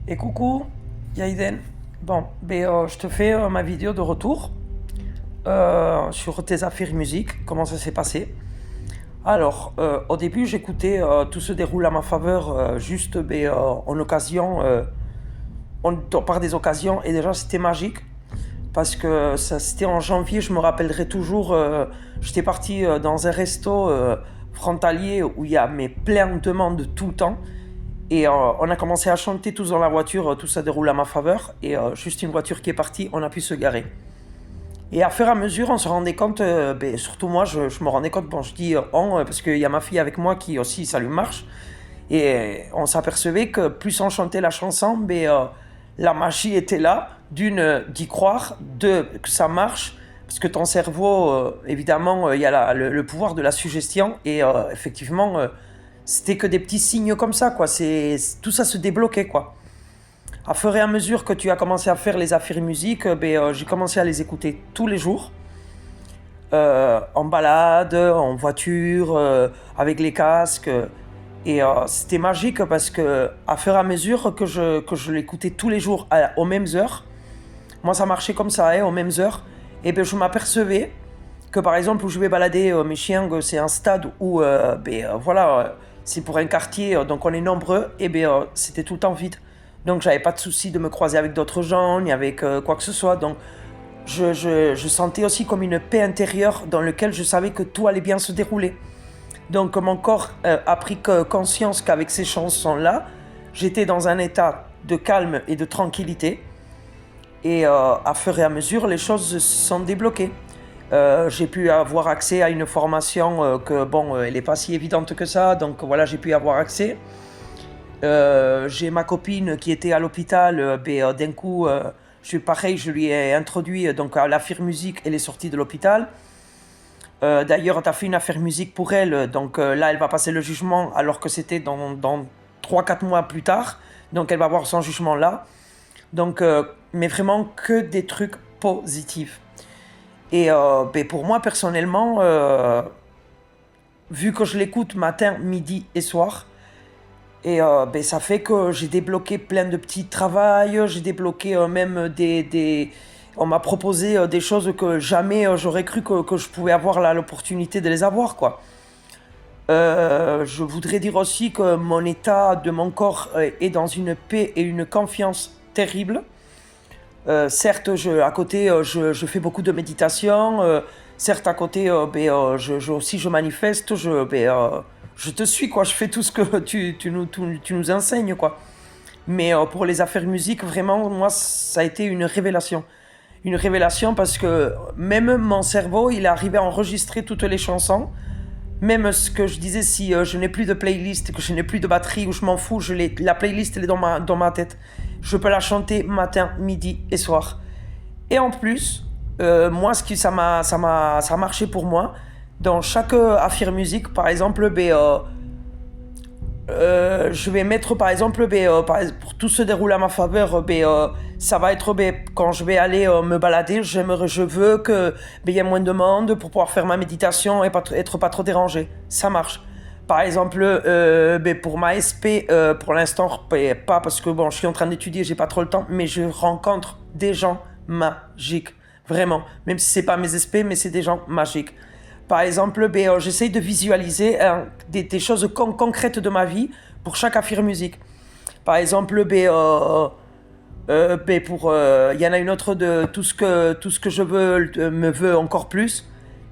Et coucou, Yaiden. Bon, je te fais ma vidéo de retour sur tes affaires musique, comment ça s'est passé. Alors, au début, j'écoutais tout se déroule à ma faveur juste en occasion, par des occasions, et déjà c'était magique. Parce que ça, c'était en janvier, je me rappellerai toujours, j'étais parti dans un resto frontalier où il y a plein de monde tout le temps. Et on a commencé à chanter tous dans la voiture, tout ça déroule à ma faveur. Et juste une voiture qui est partie, on a pu se garer. Et à fur et à mesure, on se rendait compte, surtout moi, je me rendais compte, bon, je dis on, parce qu'il y a ma fille avec moi qui aussi, ça lui marche. Et on s'apercevait que plus on chantait la chanson, la magie était là, d'une, d'y croire, deux, que ça marche. Parce que ton cerveau, évidemment, il y a le pouvoir de la suggestion. Et effectivement, c'était que des petits signes comme ça, quoi. Tout ça se débloquait, quoi. À fur et à mesure que tu as commencé à faire les affaires musique, j'ai commencé à les écouter tous les jours, en balade, en voiture, avec les casques. Et c'était magique parce que à fur et à mesure que je l'écoutais tous les jours aux mêmes heures, moi ça marchait comme ça, hein, aux mêmes heures, et je m'apercevais que par exemple où je vais balader mes chiens, c'est un stade où voilà, c'est pour un quartier, donc on est nombreux, et c'était tout le temps vide. Donc j'avais pas de souci de me croiser avec d'autres gens, ni avec quoi que ce soit. Donc je sentais aussi comme une paix intérieure dans laquelle je savais que tout allait bien se dérouler. Donc mon corps a pris conscience qu'avec ces chansons-là, j'étais dans un état de calme et de tranquillité. Et à fur et à mesure, les choses se sont débloquées. J'ai pu avoir accès à une formation que, bon, elle n'est pas si évidente que ça, donc voilà, j'ai pu y avoir accès. J'ai ma copine qui était à l'hôpital, d'un coup, je lui ai introduit donc, à l'affaire musique, elle est sortie de l'hôpital. D'ailleurs, tu as fait une affaire musique pour elle, donc là, elle va passer le jugement, alors que c'était dans 3-4 mois plus tard. Donc, elle va avoir son jugement là. Donc, mais vraiment que des trucs positifs. Et pour moi, personnellement, vu que je l'écoute matin, midi et soir, et ça fait que j'ai débloqué plein de petits travails, j'ai débloqué même On m'a proposé des choses que jamais j'aurais cru que je pouvais avoir l'opportunité de les avoir, quoi. Je voudrais dire aussi que mon état de mon corps est dans une paix et une confiance terrible. Certes, à côté, je fais beaucoup de méditation. Certes, à côté, aussi je manifeste. Je te suis, quoi. Je fais tout ce que tu nous enseignes, quoi. Mais pour les affaires musique, vraiment, moi, ça a été une révélation. Une révélation parce que même mon cerveau, il est arrivé à enregistrer toutes les chansons. Même ce que je disais, si je n'ai plus de playlist, que je n'ai plus de batterie, ou je m'en fous, la playlist elle est dans ma tête. Je peux la chanter matin, midi et soir. Et en plus, moi, ça a marché pour moi. Dans chaque affaire musique, par exemple, je vais mettre par exemple, pour tout se dérouler à ma faveur, ça va être quand je vais aller me balader, je veux que il y ait moins de monde pour pouvoir faire ma méditation et être pas trop dérangé. Ça marche. Par exemple, pour ma SP, pour l'instant, pas parce que bon, je suis en train d'étudier, j'ai pas trop le temps, mais je rencontre des gens magiques, vraiment. Même si c'est pas mes SP, mais c'est des gens magiques. Par exemple, j'essaye de visualiser des choses concrètes de ma vie pour chaque affaire musique. Par exemple, il y en a une autre de tout ce que je veux me veut encore plus.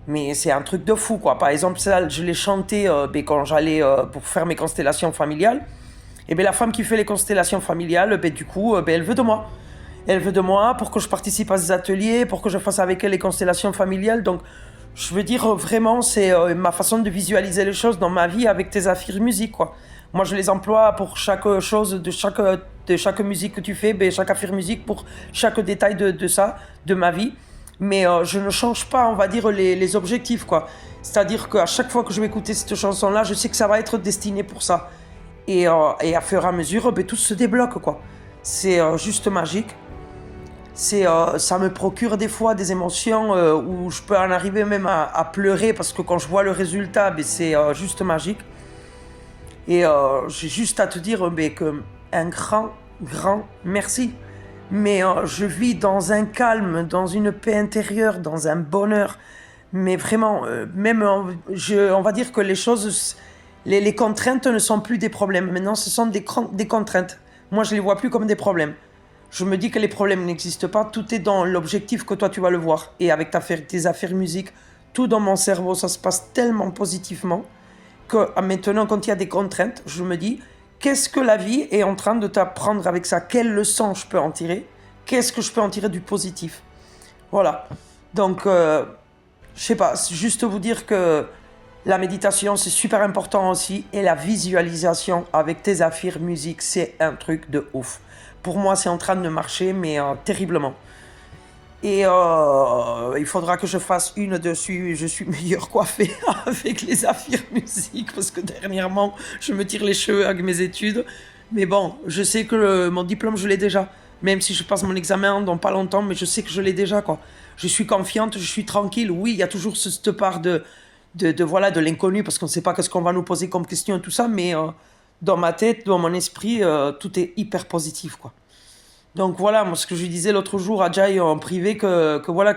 Mais c'est un truc de fou, quoi. Par exemple, ça, je l'ai chanté quand j'allais pour faire mes constellations familiales. Et la femme qui fait les constellations familiales, du coup, elle veut de moi. Elle veut de moi pour que je participe à ces ateliers, pour que je fasse avec elle les constellations familiales. Donc, je veux dire, vraiment, c'est ma façon de visualiser les choses dans ma vie avec tes affaires musique, quoi. Moi, je les emploie pour chaque chose, de chaque musique que tu fais, chaque affaire musique, pour chaque détail de ça, de ma vie. Mais je ne change pas, on va dire, les objectifs, quoi. C'est-à-dire qu'à chaque fois que je vais écouter cette chanson-là, je sais que ça va être destiné pour ça. Et à fur et à mesure, tout se débloque, quoi. C'est juste magique. Ça me procure des fois des émotions où je peux en arriver même à pleurer parce que quand je vois le résultat, c'est juste magique. Et j'ai juste à te dire que un grand grand merci. Mais je vis dans un calme, dans une paix intérieure, dans un bonheur. Mais vraiment, on va dire que les choses, les contraintes ne sont plus des problèmes. Maintenant, ce sont des contraintes. Moi, je les vois plus comme des problèmes. Je me dis que les problèmes n'existent pas. Tout est dans l'objectif que toi, tu vas le voir. Et avec tes affaires musique, tout dans mon cerveau, ça se passe tellement positivement que maintenant, quand il y a des contraintes, je me dis, qu'est-ce que la vie est en train de t'apprendre avec ça? Quelle leçon je peux en tirer? Qu'est-ce que je peux en tirer du positif? Voilà. Donc, je sais pas, c'est juste vous dire que la méditation, c'est super important aussi. Et la visualisation avec tes affaires musique, c'est un truc de ouf. Pour moi, c'est en train de marcher, mais terriblement. Et il faudra que je fasse une dessus. Je suis meilleur coiffé avec les affaires musique parce que dernièrement, je me tire les cheveux avec mes études. Mais bon, je sais que mon diplôme, je l'ai déjà. Même si je passe mon examen dans pas longtemps, mais je sais que je l'ai déjà, quoi. Je suis confiante, je suis tranquille. Oui, il y a toujours cette part voilà, de l'inconnu parce qu'on ne sait pas ce qu'on va nous poser comme question et tout ça. Mais dans ma tête, dans mon esprit, tout est hyper positif, quoi. Donc voilà, moi ce que je lui disais l'autre jour à Jai en privé, que voilà,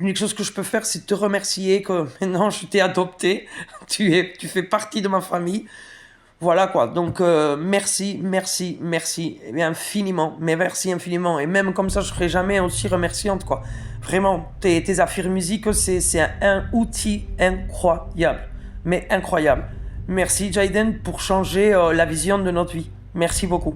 l'unique chose que je peux faire, c'est te remercier, que maintenant je t'ai adopté, tu fais partie de ma famille. Voilà quoi, donc merci, merci, merci, et infiniment, mais merci infiniment. Et même comme ça, je serai jamais aussi remerciante, quoi. Vraiment, tes affaires musique, c'est un outil incroyable, mais incroyable. Merci Jaden pour changer la vision de notre vie. Merci beaucoup.